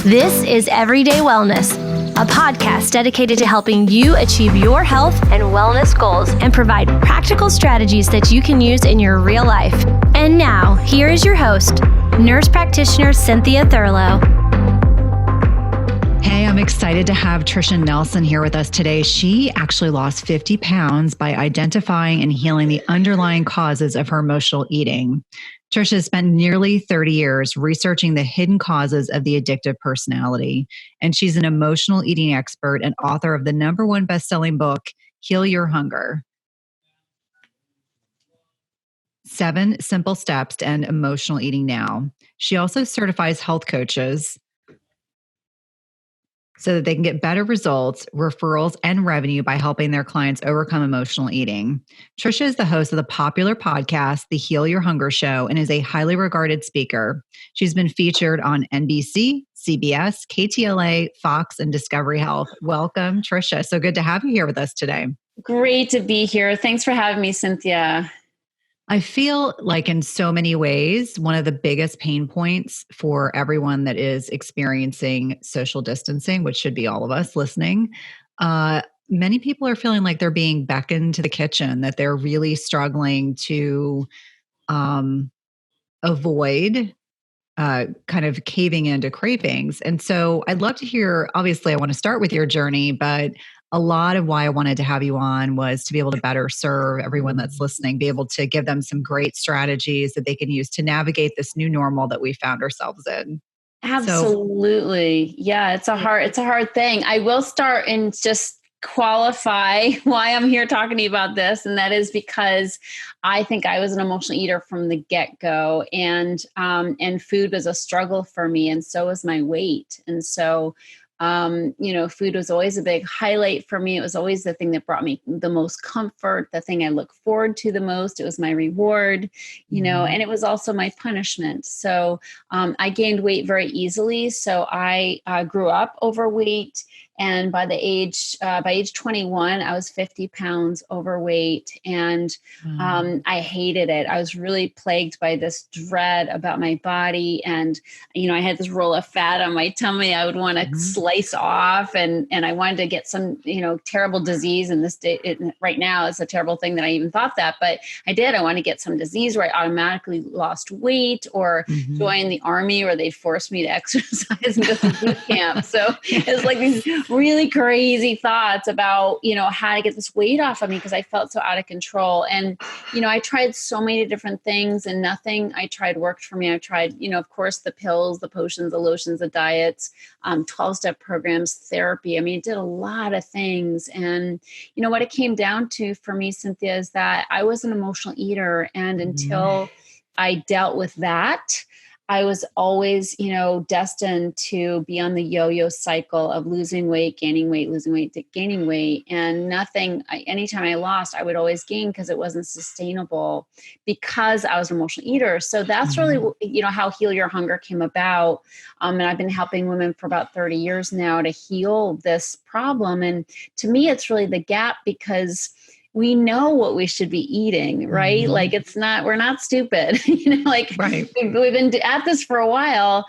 This is Everyday Wellness, a podcast dedicated to helping you achieve your health and wellness goals and provide practical strategies that you can use in your real life. And now, here is your host, nurse practitioner Cynthia Thurlow. Hey, I'm excited to have Tricia Nelson here with us today. She actually lost 50 pounds by identifying and healing the underlying causes of her emotional eating. Tricia has spent nearly 30 years researching the hidden causes of the addictive personality, and she's an emotional eating expert and author of the #1 best-selling book, Heal Your Hunger: 7 Simple Steps to End Emotional Eating Now. She also certifies health coaches so that they can get better results, referrals, and revenue by helping their clients overcome emotional eating. Tricia is the host of the popular podcast, The Heal Your Hunger Show, and is a highly regarded speaker. She's been featured on NBC, CBS, KTLA, Fox, and Discovery Health. Welcome, Tricia. So good to have you here with us today. Great to be here. Thanks for having me, Cynthia. I feel like in so many ways, one of the biggest pain points for everyone that is experiencing social distancing, which should be all of us listening, many people are feeling like they're being beckoned to the kitchen, that they're really struggling to avoid kind of caving into cravings. And so I'd love to hear, obviously I want to start with your journey, but a lot of why I wanted to have you on was to be able to better serve everyone that's listening, be able to give them some great strategies that they can use to navigate this new normal that we found ourselves in. Absolutely. Yeah, it's a hard thing. I will start and just qualify why I'm here talking to you about this. And that is because I think I was an emotional eater from the get-go, and food was a struggle for me. And so was my weight. And so food was always a big highlight for me. It was always the thing that brought me the most comfort, the thing I look forward to the most. It was my reward, and it was also my punishment. So I gained weight very easily. So I grew up overweight. And by age 21, I was 50 pounds overweight, and I hated it. I was really plagued by this dread about my body. And, I had this roll of fat on my tummy I would want to slice off. And I wanted to get some, terrible disease. And right now it's a terrible thing that I even thought that, but I did. I wanted to get some disease where I automatically lost weight, or join the army where they'd force me to exercise and go to boot camp. So it was like these really crazy thoughts about, how to get this weight off of me, because I felt so out of control. And, I tried so many different things, and nothing I tried worked for me. I tried, of course, the pills, the potions, the lotions, the diets, 12-step programs, therapy. I mean, it did a lot of things. And, what it came down to for me, Cynthia, is that I was an emotional eater. And until I dealt with that, I was always, destined to be on the yo-yo cycle of losing weight, gaining weight, losing weight, gaining weight. And anytime I lost, I would always gain, because it wasn't sustainable, because I was an emotional eater. So that's really, how Heal Your Hunger came about. And I've been helping women for about 30 years now to heal this problem. And to me, it's really the gap, because we know what we should be eating, right? Like we're not stupid, Right. We've been at this for a while.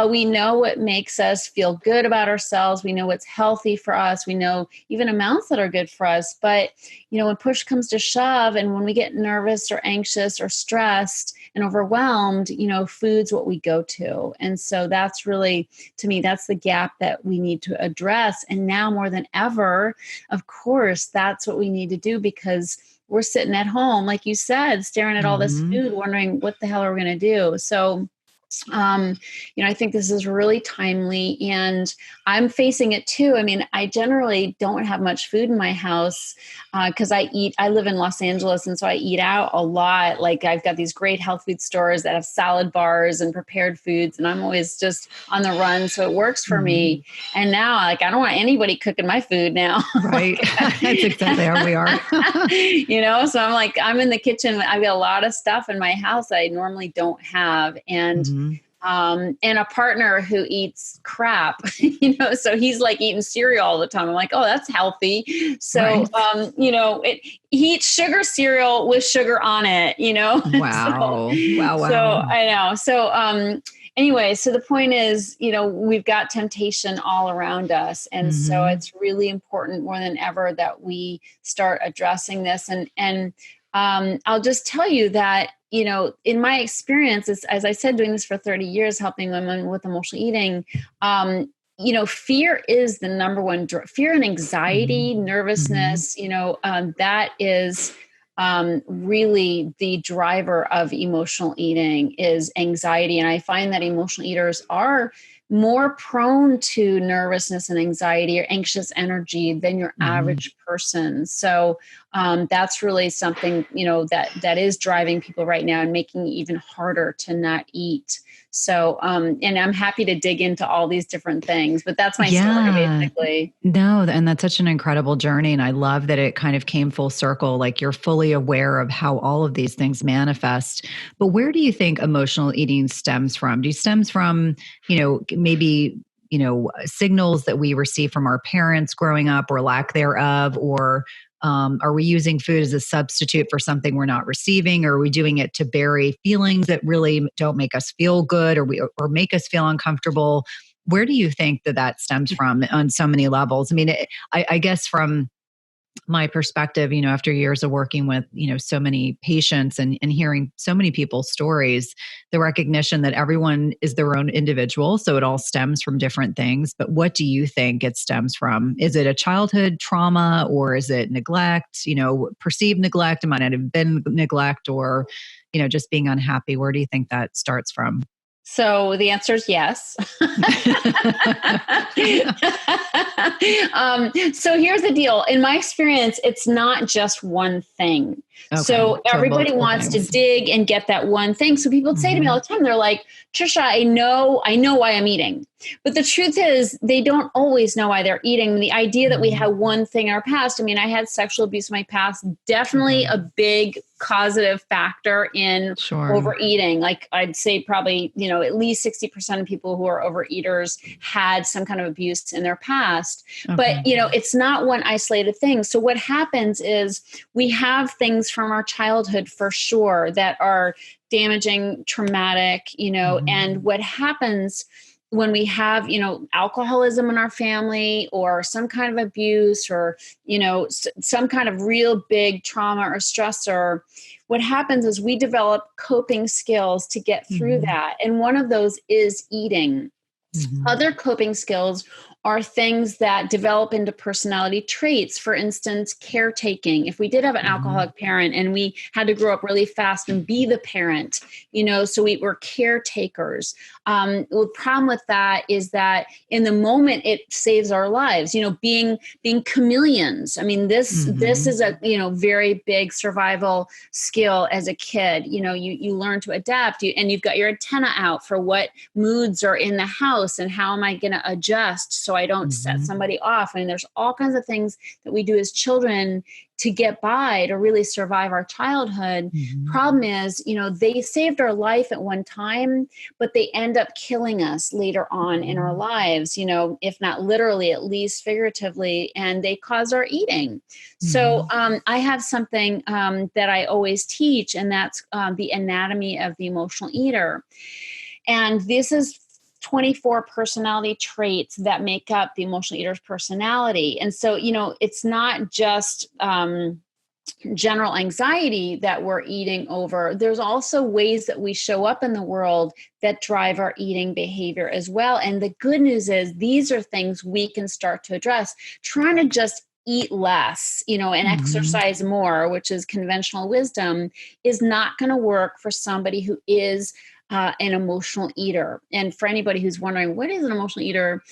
We know what makes us feel good about ourselves. We know what's healthy for us. We know even amounts that are good for us. But, when push comes to shove, and when we get nervous or anxious or stressed and overwhelmed, food's what we go to. And so that's really, to me, that's the gap that we need to address. And now more than ever, of course, that's what we need to do, because we're sitting at home, like you said, staring at all this food, wondering what the hell are we going to do? So, I think this is really timely, and I'm facing it too. I mean, I generally don't have much food in my house because I live in Los Angeles, and so I eat out a lot. Like, I've got these great health food stores that have salad bars and prepared foods, and I'm always just on the run. So it works for me. And now, I don't want anybody cooking my food now. Right. That's exactly how we are. So I'm in the kitchen. I've got a lot of stuff in my house that I normally don't have. And a partner who eats crap, so he's like eating cereal all the time. I'm like, oh, that's healthy. So, right. He eats sugar cereal with sugar on it, Wow. Wow. So I know. So, anyway, so the point is, we've got temptation all around us. And so it's really important more than ever that we start addressing this. And I'll just tell you that, in my experience, as I said, doing this for 30 years, helping women with emotional eating, fear is the number one, fear and anxiety, nervousness, that is really the driver of emotional eating is anxiety. And I find that emotional eaters are more prone to nervousness and anxiety or anxious energy than your average person. So that's really something, that is driving people right now and making it even harder to not eat. So, and I'm happy to dig into all these different things, but that's my story basically. No, and that's such an incredible journey. And I love that it kind of came full circle. Like you're fully aware of how all of these things manifest. But where do you think emotional eating stems from? Do you stems from, maybe, signals that we receive from our parents growing up or lack thereof, or are we using food as a substitute for something we're not receiving? Or are we doing it to bury feelings that really don't make us feel good or make us feel uncomfortable? Where do you think that stems from on so many levels? I mean, I guess from my perspective, after years of working with, so many patients and hearing so many people's stories, the recognition that everyone is their own individual. So it all stems from different things. But what do you think it stems from? Is it a childhood trauma or is it neglect, perceived neglect? It might not have been neglect or, just being unhappy. Where do you think that starts from? So the answer is yes. So here's the deal. In my experience, it's not just one thing. Okay. So everybody wants to dig and get that one thing. So people say to me all the time, they're like, Tricia, I know why I'm eating. But the truth is they don't always know why they're eating. The idea that we have one thing in our past, I had sexual abuse in my past, definitely a big causative factor in overeating. Like I'd say probably, at least 60% of people who are overeaters had some kind of abuse in their past. Okay. But, it's not one isolated thing. So what happens is we have things from our childhood for sure that are damaging, traumatic, and what happens when we have, alcoholism in our family or some kind of abuse or, some kind of real big trauma or stressor, what happens is we develop coping skills to get through that. And one of those is eating. Other coping skills are things that develop into personality traits. For instance, caretaking. If we did have an alcoholic parent and we had to grow up really fast and be the parent, so we were caretakers. The problem with that is that in the moment it saves our lives, being chameleons. This is a, very big survival skill as a kid. You learn to adapt and you've got your antenna out for what moods are in the house and how am I going to adjust so I don't set somebody off. There's all kinds of things that we do as children to get by, to really survive our childhood. Problem is, they saved our life at one time, but they end up killing us later on in our lives, if not literally, at least figuratively, and they cause our eating. So I have something that I always teach, and that's the anatomy of the emotional eater. And this is 24 personality traits that make up the emotional eater's personality. And so, it's not just general anxiety that we're eating over. There's also ways that we show up in the world that drive our eating behavior as well. And the good news is these are things we can start to address. Trying to just eat less, and exercise more, which is conventional wisdom, is not going to work for somebody who is an emotional eater. And for anybody who's wondering, what is an emotional eater?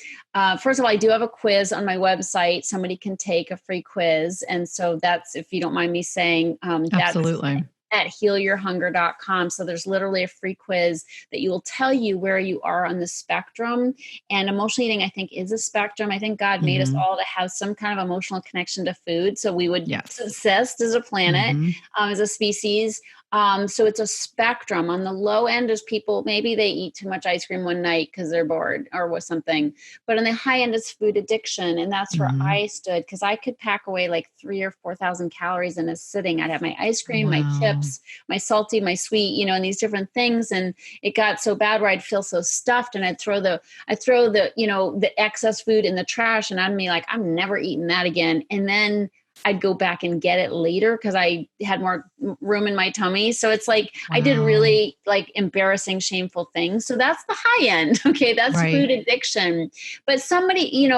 First of all, I do have a quiz on my website. Somebody can take a free quiz. And so that's, if you don't mind me saying, absolutely. At healyourhunger.com. So there's literally a free quiz that will tell you where you are on the spectrum. And emotional eating, I think, is a spectrum. I think God made us all to have some kind of emotional connection to food. So we would subsist as a planet, as a species. So it's a spectrum. On the low end is people, maybe they eat too much ice cream one night because they're bored or with something. But on the high end is food addiction. And that's where I stood, because I could pack away like 3,000 or 4,000 calories in a sitting. I'd have my ice cream, my chips, my salty, my sweet, and these different things. And it got so bad where I'd feel so stuffed, and I'd throw the the excess food in the trash, and I'd be like, I'm never eating that again. And then I'd go back and get it later because I had more room in my tummy. So it's like, I did really like embarrassing, shameful things. So that's the high end. Okay. That's food addiction. But somebody,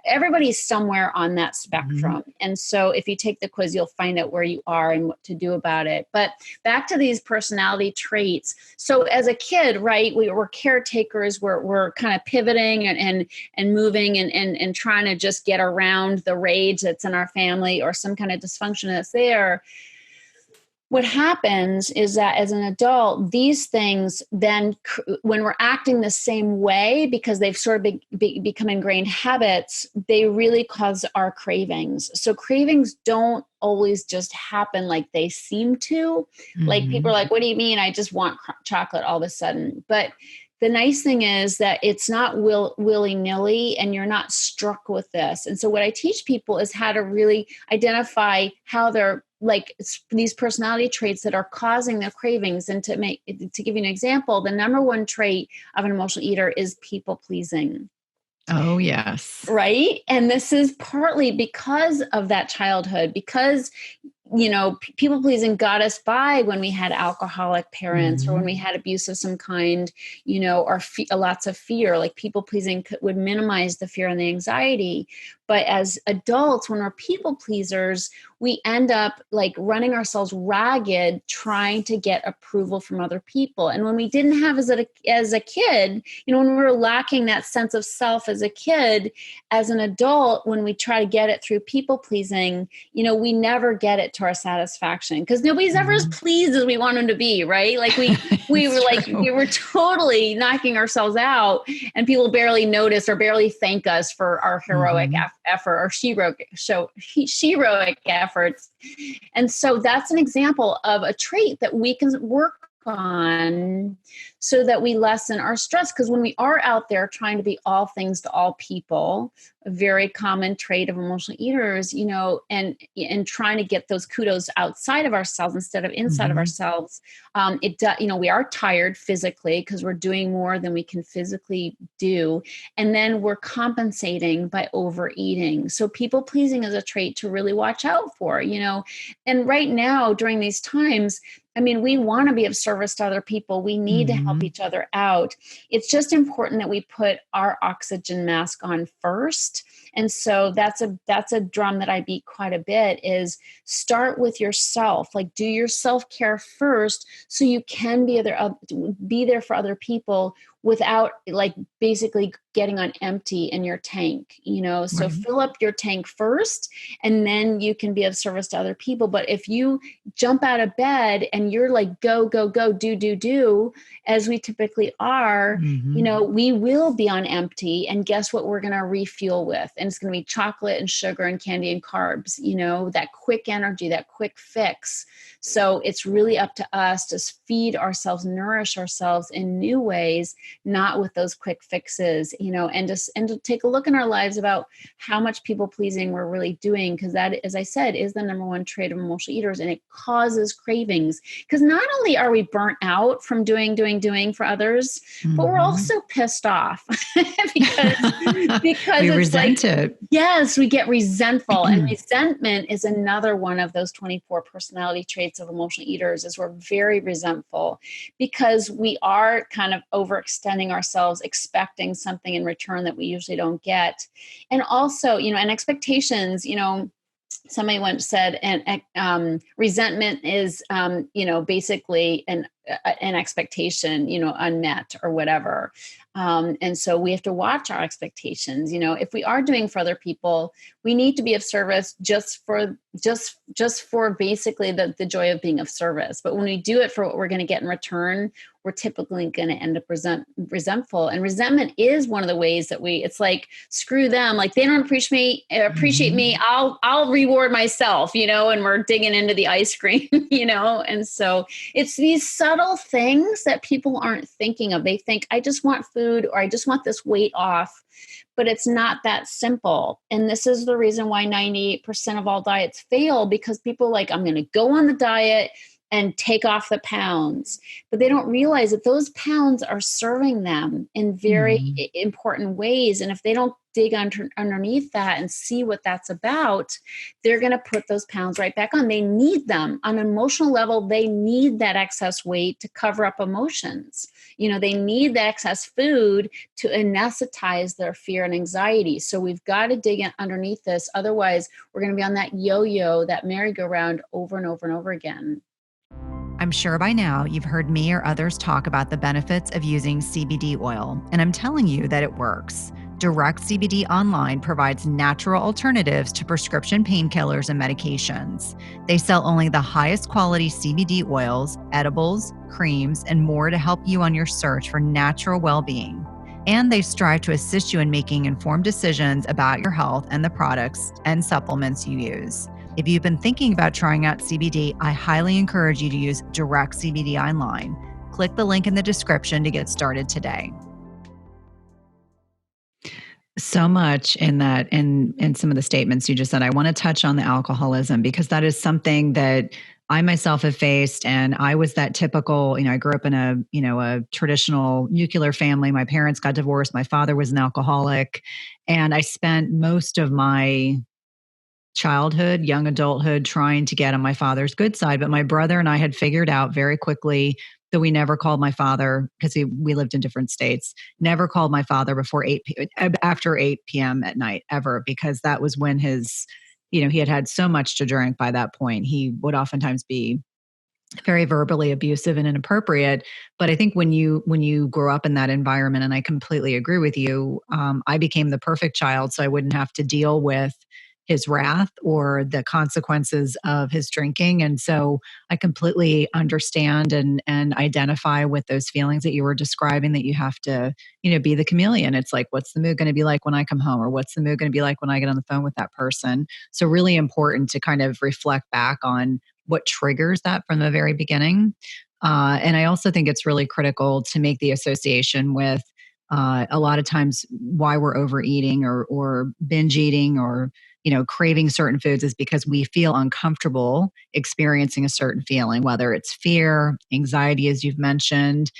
everybody's somewhere on that spectrum. And so if you take the quiz, you'll find out where you are and what to do about it. But back to these personality traits. So as a kid, right, we were caretakers, we're kind of pivoting and moving and trying to just get around the rage that's in our family or some kind of dysfunction that's there. What happens is that as an adult, these things then, when we're acting the same way, because they've sort of become ingrained habits, they really cause our cravings. So cravings don't always just happen like they seem to. Like people are like, what do you mean? I just want chocolate all of a sudden. But the nice thing is that it's not willy-nilly, and you're not struck with this. And so what I teach people is how to really identify how they're like these personality traits that are causing their cravings. And to give you an example, the number one trait of an emotional eater is people pleasing. Oh, yes. Right. And this is partly because of that childhood, because people pleasing got us by when we had alcoholic parents or when we had abuse of some kind, or lots of fear. Like people pleasing would minimize the fear and the anxiety. But as adults, when we're people pleasers, we end up like running ourselves ragged trying to get approval from other people. And when we didn't have as a kid, when we were lacking that sense of self as a kid, as an adult, when we try to get it through people pleasing, we never get it to our satisfaction, because nobody's ever as pleased as we want them to be, right? Like we were like, we were totally knocking ourselves out, and people barely notice or barely thank us for our heroic effort or heroic efforts. And so that's an example of a trait that we can work on so that we lessen our stress. Because when we are out there trying to be all things to all people, a very common trait of emotional eaters, and trying to get those kudos outside of ourselves instead of inside of ourselves, we are tired physically because we're doing more than we can physically do. And then we're compensating by overeating. So people pleasing is a trait to really watch out for, and right now during these times, we want to be of service to other people. We need to help each other out. It's just important that we put our oxygen mask on first. And so that's a drum that I beat quite a bit, is start with yourself. Like, do your self-care first so you can be there for other people without like basically getting on empty in your tank, so fill up your tank first, and then you can be of service to other people. But if you jump out of bed and you're like, go, go, go, do, as we typically are, we will be on empty. And guess what we're going to refuel with? And it's going to be chocolate and sugar and candy and carbs, that quick energy, that quick fix. So it's really up to us to feed ourselves, nourish ourselves in new ways, not with those quick fixes, and to take a look in our lives about how much people pleasing we're really doing. Because that, as I said, is the number one trait of emotional eaters, and it causes cravings. Because not only are we burnt out from doing for others, but we're also pissed off because we it's resent it. Yes, we get resentful. And resentment is another one of those 24 personality traits of emotional eaters, is we're very resentful because we are kind of overextending ourselves, expecting something in return that we usually don't get. And also, and expectations, somebody once said, and resentment is, basically an expectation, unmet or whatever. And so we have to watch our expectations. If we are doing for other people, we need to be of service just for basically the joy of being of service. But when we do it for what we're going to get in return, we're typically going to end up resentful. And resentment is one of the ways that it's like, screw them. Like, they don't appreciate me. I'll reward myself, and we're digging into the ice cream, And so it's these subtle things that people aren't thinking of. They think, I just want food, or I just want this weight off. But it's not that simple. And this is the reason why 98% of all diets fail, because people are like, I'm going to go on the diet and take off the pounds. But they don't realize that those pounds are serving them in very important ways. And if they don't dig underneath that and see what that's about, they're going to put those pounds right back on. They need them on an emotional level. They need that excess weight to cover up emotions. They need the excess food to anesthetize their fear and anxiety. So we've got to dig in underneath this. Otherwise, we're going to be on that yo-yo, that merry-go-round over and over and over again. I'm sure by now you've heard me or others talk about the benefits of using CBD oil, and I'm telling you that it works. Direct CBD Online provides natural alternatives to prescription painkillers and medications. They sell only the highest quality CBD oils, edibles, creams, and more to help you on your search for natural well-being. And they strive to assist you in making informed decisions about your health and the products and supplements you use. If you've been thinking about trying out CBD, I highly encourage you to use Direct CBD Online. Click the link in the description to get started today. So much in that, in some of the statements you just said. I want to touch on the alcoholism, because that is something that I myself have faced. And I was that typical, I grew up in a traditional nuclear family. My parents got divorced. My father was an alcoholic. And I spent most of my childhood, young adulthood, trying to get on my father's good side. But my brother and I had figured out very quickly that we never called my father, because we lived in different states, never called my father after 8 p.m. at night ever, because that was when he had so much to drink by that point. He would oftentimes be very verbally abusive and inappropriate. But I think when you grow up in that environment, and I completely agree with you, I became the perfect child, so I wouldn't have to deal with his wrath or the consequences of his drinking. And so I completely understand and identify with those feelings that you were describing, that you have to, be the chameleon. It's like, what's the mood going to be like when I come home? Or what's the mood going to be like when I get on the phone with that person? So really important to kind of reflect back on what triggers that from the very beginning. And I also think it's really critical to make the association with a lot of times why we're overeating or binge eating or craving certain foods is because we feel uncomfortable experiencing a certain feeling, whether it's fear, anxiety, as you've mentioned,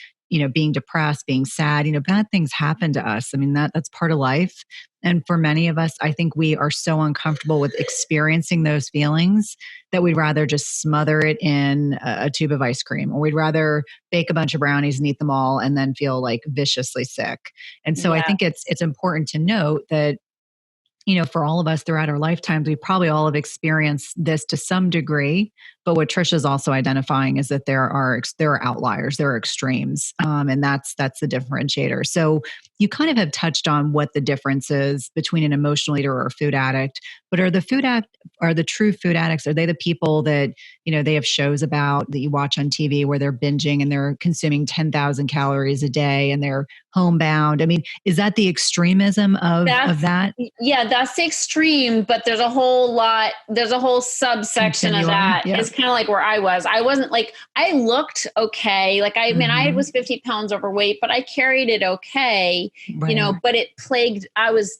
being depressed, being sad. Bad things happen to us. I mean, that's part of life. And for many of us, I think we are so uncomfortable with experiencing those feelings that we'd rather just smother it in a tube of ice cream, or we'd rather bake a bunch of brownies and eat them all and then feel like viciously sick. And so I think it's important to note that for all of us throughout our lifetimes, we probably all have experienced this to some degree. But what Tricia's also identifying is that there are outliers, there are extremes, and that's the differentiator. So you kind of have touched on what the difference is between an emotional eater or a food addict. But are the true food addicts? Are they the people that they have shows about that you watch on TV where they're binging and they're consuming 10,000 calories a day and they're homebound? I mean, is that the extremism of that? Yeah, that's the extreme. But there's a whole subsection of that. Yeah. It's kind of like where I was. I wasn't like, I looked okay. Like I was 50 pounds overweight, but I carried it okay, right. But I was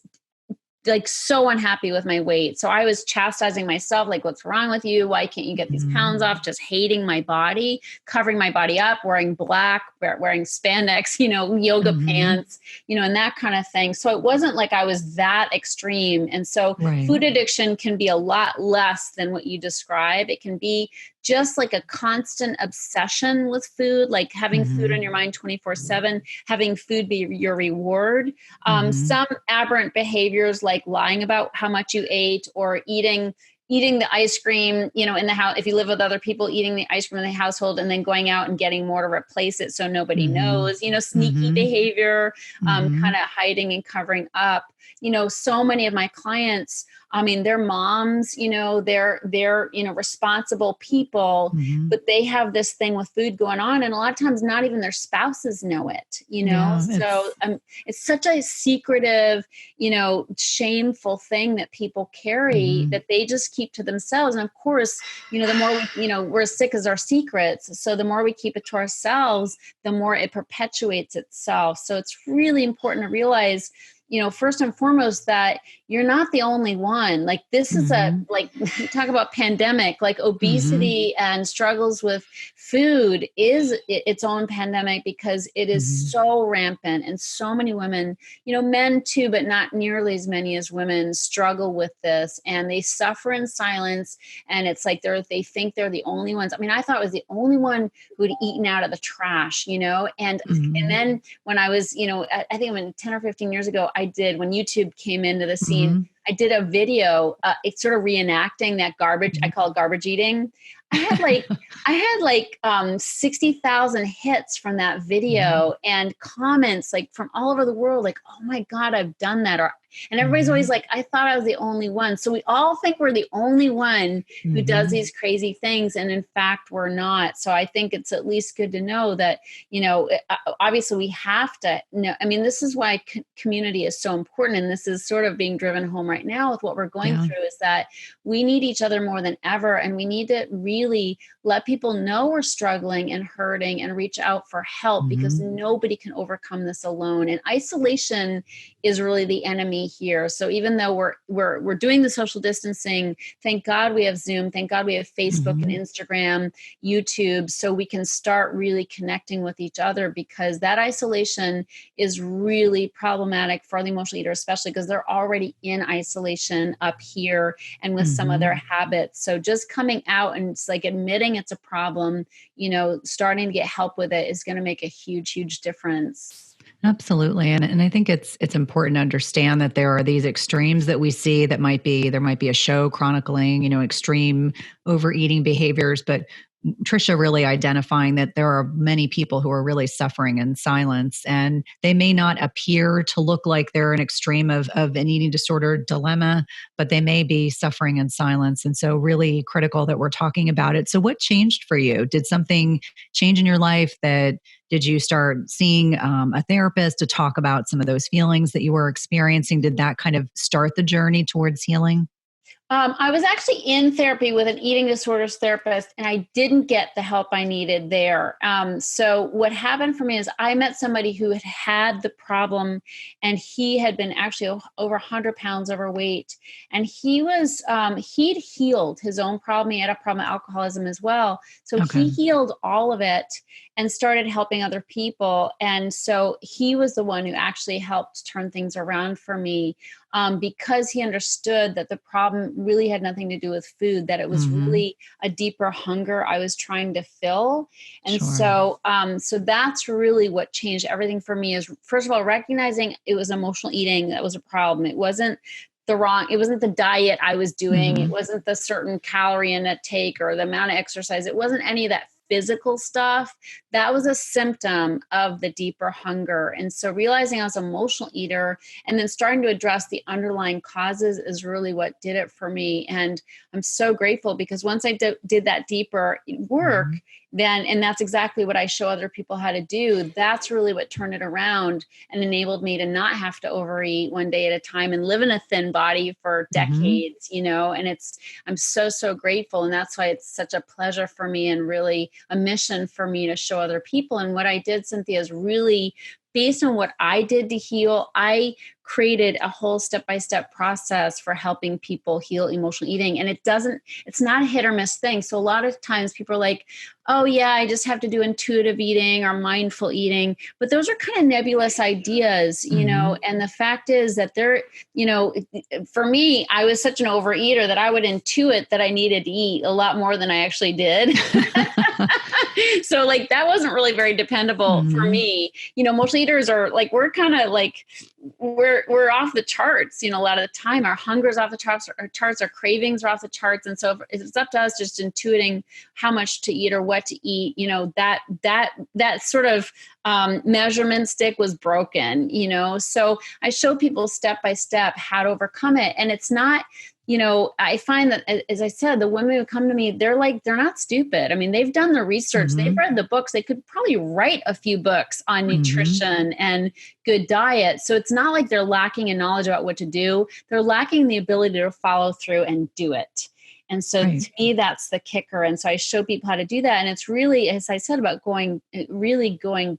like so unhappy with my weight. So I was chastising myself, like, what's wrong with you? Why can't you get these pounds off? Just hating my body, covering my body up, wearing black, wearing spandex, yoga pants, and that kind of thing. So it wasn't like I was that extreme. And so food addiction can be a lot less than what you describe. It can be just like a constant obsession with food, like having food on your mind 24/7, having food be your reward. Some aberrant behaviors like lying about how much you ate or eating eating the ice cream, in the house, if you live with other people, eating the ice cream in the household and then going out and getting more to replace it so nobody knows, sneaky behavior, kind of hiding and covering up. So many of my clients, they're moms, they're responsible people, but they have this thing with food going on. And a lot of times not even their spouses know it, so it's such a secretive, shameful thing that people carry that they just keep to themselves. And of course, the more we're as sick as our secrets. So the more we keep it to ourselves, the more it perpetuates itself. So it's really important to realize, first and foremost, that you're not the only one. Like this is you talk about pandemic, like obesity and struggles with food is its own pandemic because it is so rampant, and so many women, men too, but not nearly as many as women, struggle with this, and they suffer in silence. And it's like they think they're the only ones. I thought I was the only one who had eaten out of the trash, and then when I was, I think when 10 or 15 years ago, when YouTube came into the scene, I did a video, it's sort of reenacting that garbage. I call it garbage eating. I had like 60,000 hits from that video and comments like from all over the world, like, oh my God, I've done that. And everybody's always like, I thought I was the only one. So we all think we're the only one who does these crazy things. And in fact, we're not. So I think it's at least good to know that, obviously we have to know. This is why community is so important. And this is sort of being driven home right now with what we're going through, is that we need each other more than ever. And we need to really let people know we're struggling and hurting and reach out for help, because nobody can overcome this alone. And isolation is really the enemy here. So even though we're doing the social distancing, thank God we have Zoom, thank God we have Facebook and Instagram, YouTube, so we can start really connecting with each other, because that isolation is really problematic for the emotional eater, especially because they're already in isolation up here and with some of their habits. So just coming out and it's like admitting it's a problem, starting to get help with it is going to make a huge, huge difference. Absolutely. And I think it's important to understand that there are these extremes that we see there might be a show chronicling, extreme overeating behaviors, but Tricia really identifying that there are many people who are really suffering in silence, and they may not appear to look like they're an extreme of an eating disorder dilemma, but they may be suffering in silence. And so really critical that we're talking about it. So what changed for you? Did something change in your life? Did you start seeing a therapist to talk about some of those feelings that you were experiencing? Did that kind of start the journey towards healing? I was actually in therapy with an eating disorders therapist, and I didn't get the help I needed there. So what happened for me is I met somebody who had the problem, and he had been actually over 100 pounds overweight. And he was, he'd healed his own problem. He had a problem with alcoholism as well. So he healed all of it and started helping other people. And so he was the one who actually helped turn things around for me. Because he understood that the problem really had nothing to do with food, that it was really a deeper hunger I was trying to fill. And so that's really what changed everything for me, is first of all, recognizing it was emotional eating that was a problem. It wasn't the diet I was doing. It wasn't the certain calorie intake or the amount of exercise. It wasn't any of that physical stuff. That was a symptom of the deeper hunger. And so realizing I was an emotional eater and then starting to address the underlying causes is really what did it for me. And I'm so grateful, because once I did that deeper work, and that's exactly what I show other people how to do. That's really what turned it around and enabled me to not have to overeat one day at a time and live in a thin body for decades, and I'm so, so grateful. And that's why it's such a pleasure for me and really a mission for me to show other people. And what I did, Cynthia, is really based on what I did to heal. I created a whole step-by-step process for helping people heal emotional eating. And it's not a hit or miss thing. So a lot of times people are like, oh yeah, I just have to do intuitive eating or mindful eating. But those are kind of nebulous ideas, and the fact is that they're, for me, I was such an overeater that I would intuit that I needed to eat a lot more than I actually did. So like, that wasn't really very dependable for me. Emotional eaters are like, we're kind of like, we're off the charts, a lot of the time. Our hunger is off the charts, our cravings are off the charts. And so if it's up to us just intuiting how much to eat or what to eat, that sort of measurement stick was broken, so I show people step by step how to overcome it. And it's not, I find that, as I said, the women who come to me, they're not stupid. I mean, they've done the research, they've read the books, they could probably write a few books on nutrition and good diet. So it's not like they're lacking in knowledge about what to do. They're lacking the ability to follow through and do it. And so to me, that's the kicker. And so I show people how to do that. And it's really, as I said, about going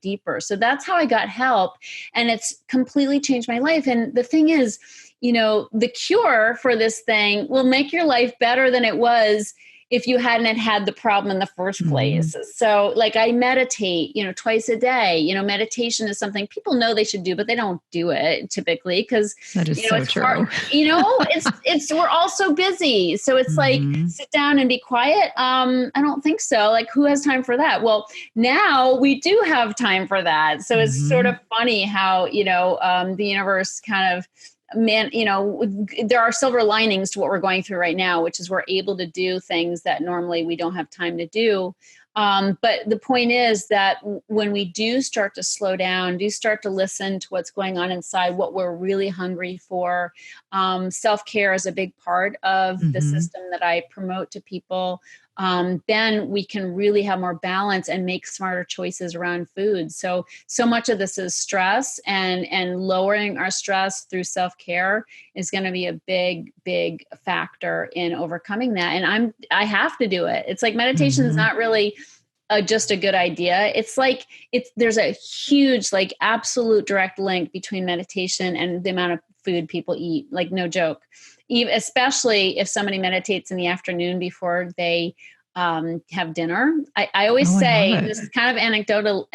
deeper. So that's how I got help. And it's completely changed my life. And the thing is, the cure for this thing will make your life better than it was if you hadn't had the problem in the first place. So like I meditate, twice a day. Meditation is something people know they should do, but they don't do it typically because that is so it's true. hard. It's we're all so busy. So it's like sit down and be quiet. I don't think so. Like who has time for that? Well, now we do have time for that. So it's sort of funny how, the universe kind of there are silver linings to what we're going through right now, which is we're able to do things that normally we don't have time to do. But the point is that when we do start to slow down, do start to listen to what's going on inside, what we're really hungry for, self-care is a big part of the system that I promote to people. Then we can really have more balance and make smarter choices around food. So much of this is stress, and lowering our stress through self-care is going to be a big, big factor in overcoming that. And I have to do it. It's like meditation is not really just a good idea. It's like, there's a huge, like absolute direct link between meditation and the amount of food people eat, like no joke. Especially if somebody meditates in the afternoon before they have dinner. I always say, this is kind of anecdotal,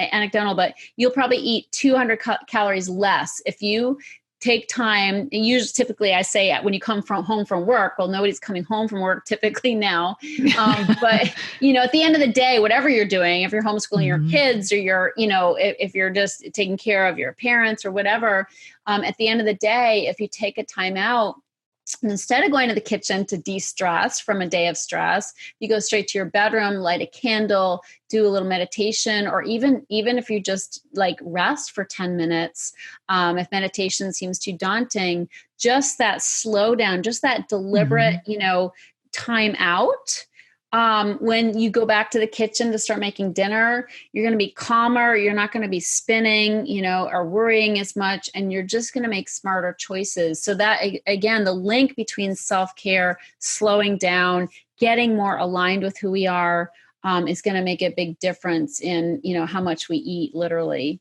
but you'll probably eat 200 calories less if you take time. And typically I say when you come home from work, well, nobody's coming home from work typically now. But at the end of the day, whatever you're doing, if you're homeschooling your kids or if you're just taking care of your parents or whatever, at the end of the day, if you take a time out, and instead of going to the kitchen to de-stress from a day of stress, you go straight to your bedroom, light a candle, do a little meditation, or even if you just like rest for 10 minutes, if meditation seems too daunting, just that slow down, just that deliberate, time out. When you go back to the kitchen to start making dinner, you're going to be calmer. You're not going to be spinning, or worrying as much, and you're just going to make smarter choices. So that, again, the link between self-care, slowing down, getting more aligned with who we are, is going to make a big difference in, how much we eat, literally.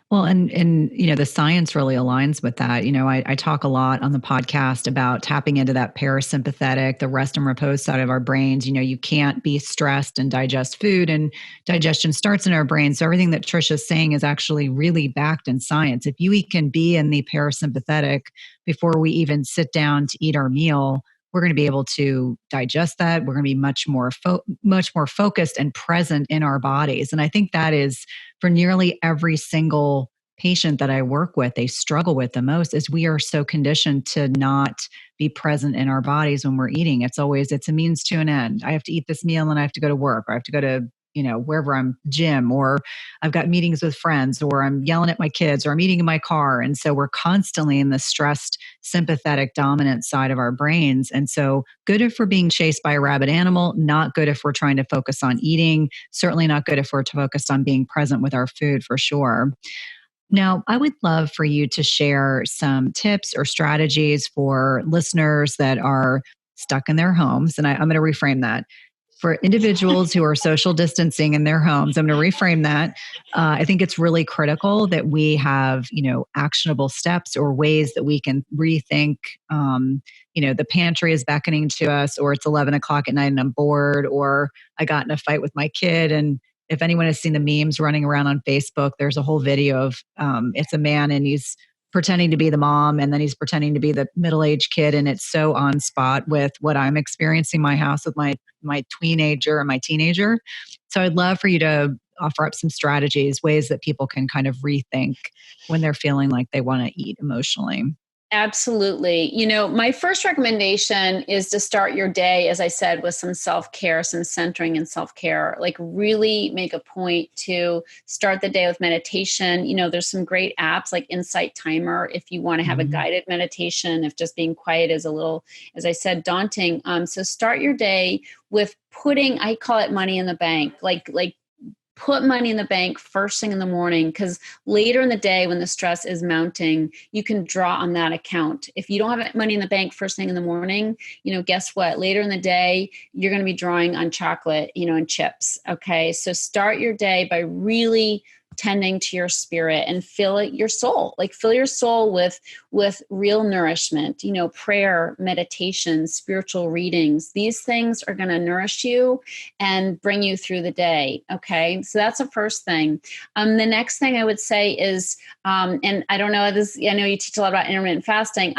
Well, and the science really aligns with that. I talk a lot on the podcast about tapping into that parasympathetic, the rest and repose side of our brains. You can't be stressed and digest food, and digestion starts in our brains. So everything that Tricia's saying is actually really backed in science. If you can be in the parasympathetic before we even sit down to eat our meal, we're going to be able to digest that. We're going to be much more focused and present in our bodies. And I think that is for nearly every single patient that I work with, they struggle with the most is we are so conditioned to not be present in our bodies when we're eating. It's a means to an end. I have to eat this meal and I have to go to work, or I have to go to wherever I'm gym, or I've got meetings with friends, or I'm yelling at my kids, or I'm eating in my car. And so we're constantly in the stressed, sympathetic, dominant side of our brains. And so good if we're being chased by a rabid animal, not good if we're trying to focus on eating, certainly not good if we're focused on being present with our food for sure. Now, I would love for you to share some tips or strategies for listeners that are stuck in their homes. And I'm going to reframe that. For individuals who are social distancing in their homes, I'm going to reframe that. I think it's really critical that we have, actionable steps or ways that we can rethink, the pantry is beckoning to us, or it's 11 o'clock at night and I'm bored, or I got in a fight with my kid. And if anyone has seen the memes running around on Facebook, there's a whole video of it's a man and he's pretending to be the mom, and then he's pretending to be the middle-aged kid. And it's so on spot with what I'm experiencing in my house with my teenager and my teenager. So I'd love for you to offer up some strategies, ways that people can kind of rethink when they're feeling like they want to eat emotionally. Absolutely. My first recommendation is to start your day, as I said, with some self-care, some centering and self-care. Like really make a point to start the day with meditation. There's some great apps like Insight Timer if you want to have a guided meditation, if just being quiet is a little, as I said, daunting. So start your day with putting, I call it money in the bank, like put money in the bank first thing in the morning, because later in the day when the stress is mounting, you can draw on that account. If you don't have money in the bank first thing in the morning, guess what? Later in the day, you're going to be drawing on chocolate, and chips. Okay. So start your day by really tending to your spirit and fill your soul with real nourishment, prayer, meditation, spiritual readings. These things are going to nourish you and bring you through the day. Okay. So that's the first thing. The next thing I would say is, and I don't know this, I know you teach a lot about intermittent fasting.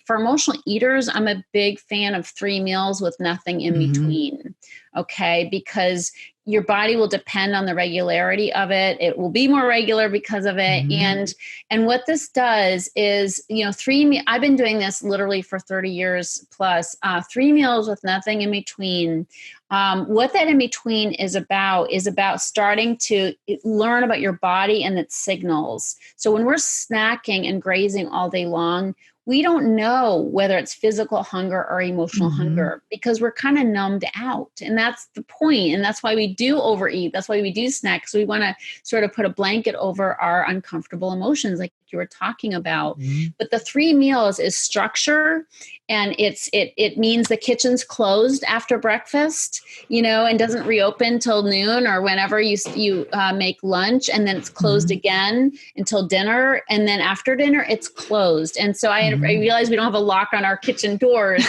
For emotional eaters, I'm a big fan of 3 meals with nothing in between. Okay. Because your body will depend on the regularity of it. It will be more regular because of it. And what this does is, I've been doing this literally for 30 years plus, 3 meals with nothing in between. What that in between is about starting to learn about your body and its signals. So when we're snacking and grazing all day long, we don't know whether it's physical hunger or emotional hunger because we're kind of numbed out. And that's the point. And that's why we do overeat. That's why we do snack. So we want to sort of put a blanket over our uncomfortable emotions like you were talking about. But the 3 meals is structure. And it means the kitchen's closed after breakfast, and doesn't reopen till noon or whenever you make lunch, and then it's closed again until dinner, and then after dinner it's closed. And so I realize we don't have a lock on our kitchen doors,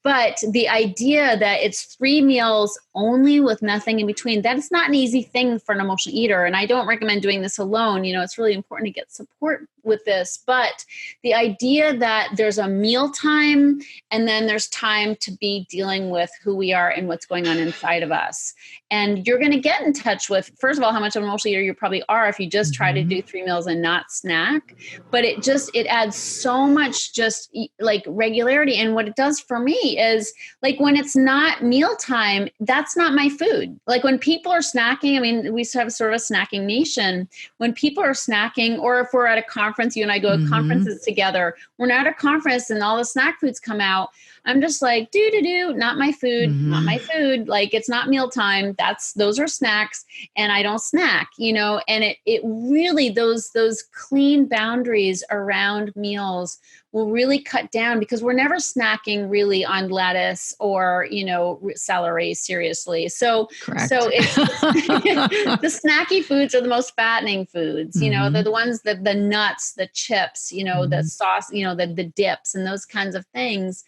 but the idea that it's 3 meals only with nothing in between, that's not an easy thing for an emotional eater. And I don't recommend doing this alone. It's really important to get support with this. But the idea that there's a meal time and then there's time to be dealing with who we are and what's going on inside of us. And you're going to get in touch with, first of all, how much of an emotional eater you probably are if you just try to do 3 meals and not snack. But it adds so much just like regularity. And what it does for me is like when it's not mealtime, that's not my food. Like when people are snacking, I mean, we have sort of a snacking nation. When people are snacking, or if we're at a conference, you and I go to conferences together, we're not at a conference and all the snack foods come out. I'm just like, not my food, not my food. Like it's not mealtime. Those are snacks and I don't snack, and it really, those clean boundaries around meals will really cut down because we're never snacking really on lettuce or, celery, seriously. So it's the snacky foods are the most fattening foods, they're the ones that the nuts, the chips, the sauce, the dips and those kinds of things,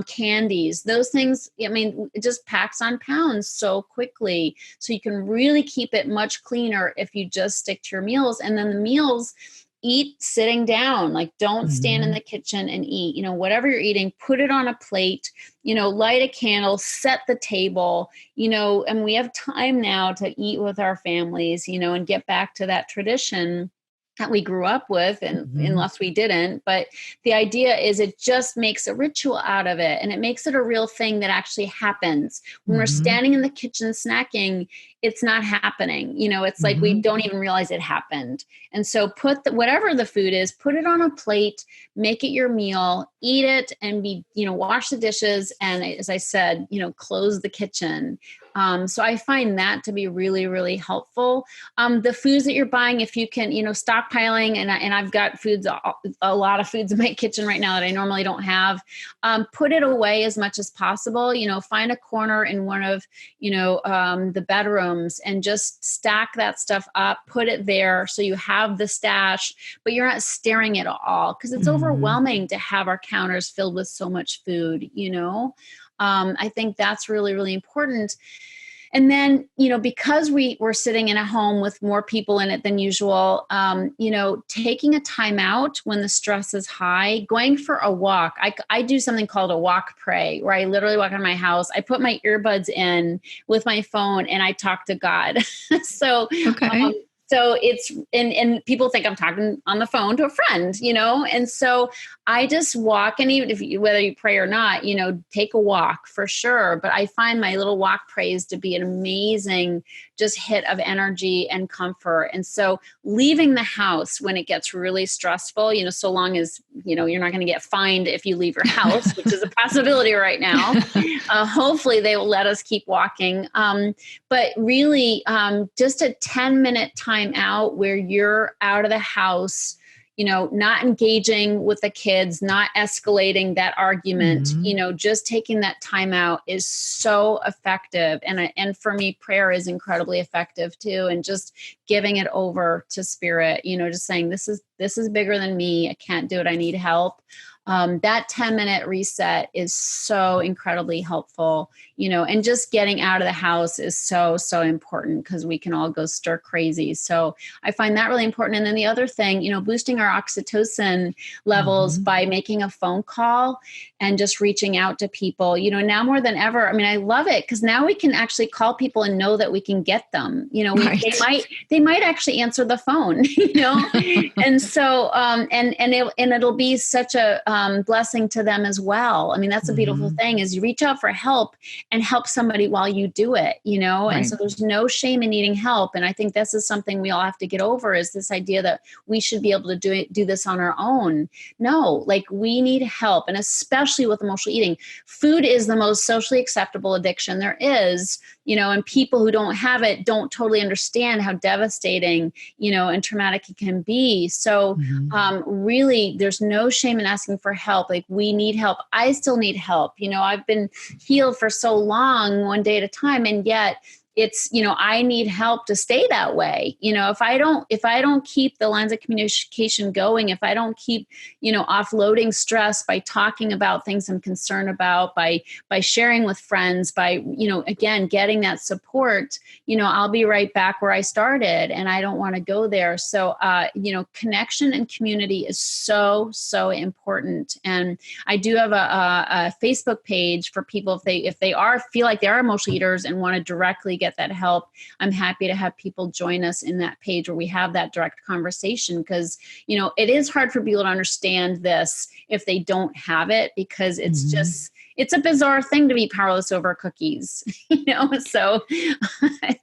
candies, those things. I mean, it just packs on pounds so quickly. So you can really keep it much cleaner if you just stick to your meals. And then the meals, eat sitting down, like don't stand in the kitchen and eat, whatever you're eating, put it on a plate, light a candle, set the table, and we have time now to eat with our families, and get back to that tradition that we grew up with, and unless we didn't. But the idea is it just makes a ritual out of it. And it makes it a real thing that actually happens. When we're standing in the kitchen snacking, it's not happening. It's like we don't even realize it happened. And so put whatever the food is, put it on a plate, make it your meal, eat it, and wash the dishes. And as I said, close the kitchen. So I find that to be really, really helpful. The foods that you're buying, if you can, stockpiling, and I've got a lot of foods in my kitchen right now that I normally don't have, put it away as much as possible. Find a corner in one of, the bedrooms and just stack that stuff up, put it there so you have the stash, but you're not staring at it all because it's overwhelming to have our counters filled with so much food, I think that's really, really important. And then, because we were sitting in a home with more people in it than usual, taking a time out when the stress is high, going for a walk. I do something called a walk pray, where I literally walk out of my house. I put my earbuds in with my phone and I talk to God. So, Okay. so it's, and people think I'm talking on the phone to a friend, and so I just walk, and even whether you pray or not, take a walk for sure. But I find my little walk prays to be an amazing just hit of energy and comfort. And so leaving the house when it gets really stressful, so long as, you're not going to get fined if you leave your house, which is a possibility right now. Hopefully they will let us keep walking. But really just a 10-minute time out where you're out of the house, not engaging with the kids, not escalating that argument, just taking that time out is so effective. And for me, prayer is incredibly effective too. And just giving it over to spirit, just saying, this is bigger than me. I can't do it. I need help. That 10-minute reset is so incredibly helpful, and just getting out of the house is so, so important because we can all go stir crazy. So I find that really important. And then the other thing, boosting our oxytocin levels by making a phone call and just reaching out to people, now more than ever. I mean, I love it because now we can actually call people and know that we can get them, right. they might actually answer the phone, and so, and it'll be such a, blessing to them as well. I mean, that's a beautiful thing is you reach out for help and help somebody while you do it, right. And so there's no shame in needing help. And I think this is something we all have to get over is this idea that we should be able to do this on our own. No, we need help. And especially with emotional eating, food is the most socially acceptable addiction there is, and people who don't have it don't totally understand how devastating, and traumatic it can be. So really there's no shame in asking for help. We need help. I still need help. I've been healed for so long, one day at a time. And yet it's, I need help to stay that way. If I don't keep the lines of communication going, if I don't keep, offloading stress by talking about things I'm concerned about, by sharing with friends, by, again, getting that support, I'll be right back where I started and I don't want to go there. So, connection and community is so, so important. And I do have a Facebook page for people if they feel like they are emotional eaters and want to directly get that help. I'm happy to have people join us in that page where we have that direct conversation because, it is hard for people to understand this if they don't have it because it's just, it's a bizarre thing to be powerless over cookies, so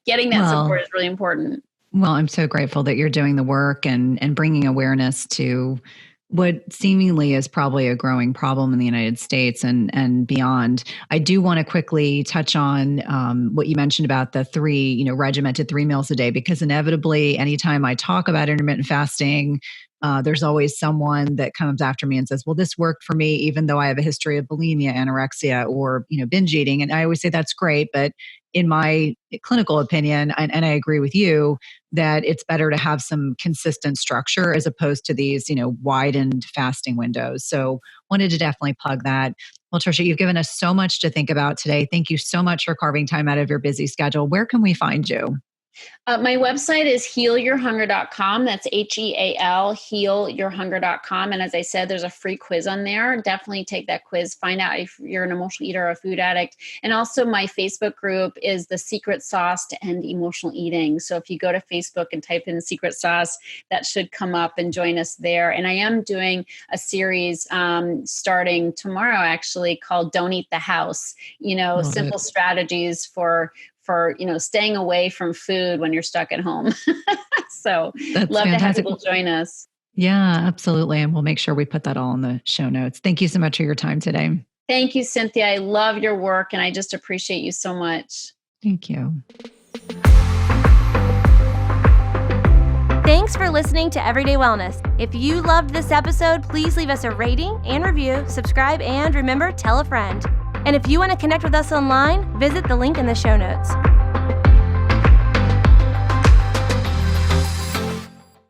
getting that support is really important. Well, I'm so grateful that you're doing the work and bringing awareness to what seemingly is probably a growing problem in the United States and beyond. I do want to quickly touch on what you mentioned about the regimented 3 meals a day, because inevitably, anytime I talk about intermittent fasting, there's always someone that comes after me and says, well, this worked for me, even though I have a history of bulimia, anorexia, or, binge eating. And I always say that's great. But in my clinical opinion, and I agree with you, that it's better to have some consistent structure as opposed to these, widened fasting windows. So wanted to definitely plug that. Well, Tricia, you've given us so much to think about today. Thank you so much for carving time out of your busy schedule. Where can we find you? My website is healyourhunger.com. That's HEAL, healyourhunger.com. And as I said, there's a free quiz on there. Definitely take that quiz. Find out if you're an emotional eater or a food addict. And also my Facebook group is The Secret Sauce to End Emotional Eating. So if you go to Facebook and type in Secret Sauce, that should come up and join us there. And I am doing a series starting tomorrow, actually, called Don't Eat the House, simple strategies for staying away from food when you're stuck at home. So that's love fantastic. to have people join us. Yeah, absolutely. And we'll make sure we put that all in the show notes. Thank you so much for your time today. Thank you, Cynthia. I love your work and I just appreciate you so much. Thank you. Thanks for listening to Everyday Wellness. If you loved this episode, please leave us a rating and review, subscribe, and remember, tell a friend. And if you want to connect with us online, visit the link in the show notes.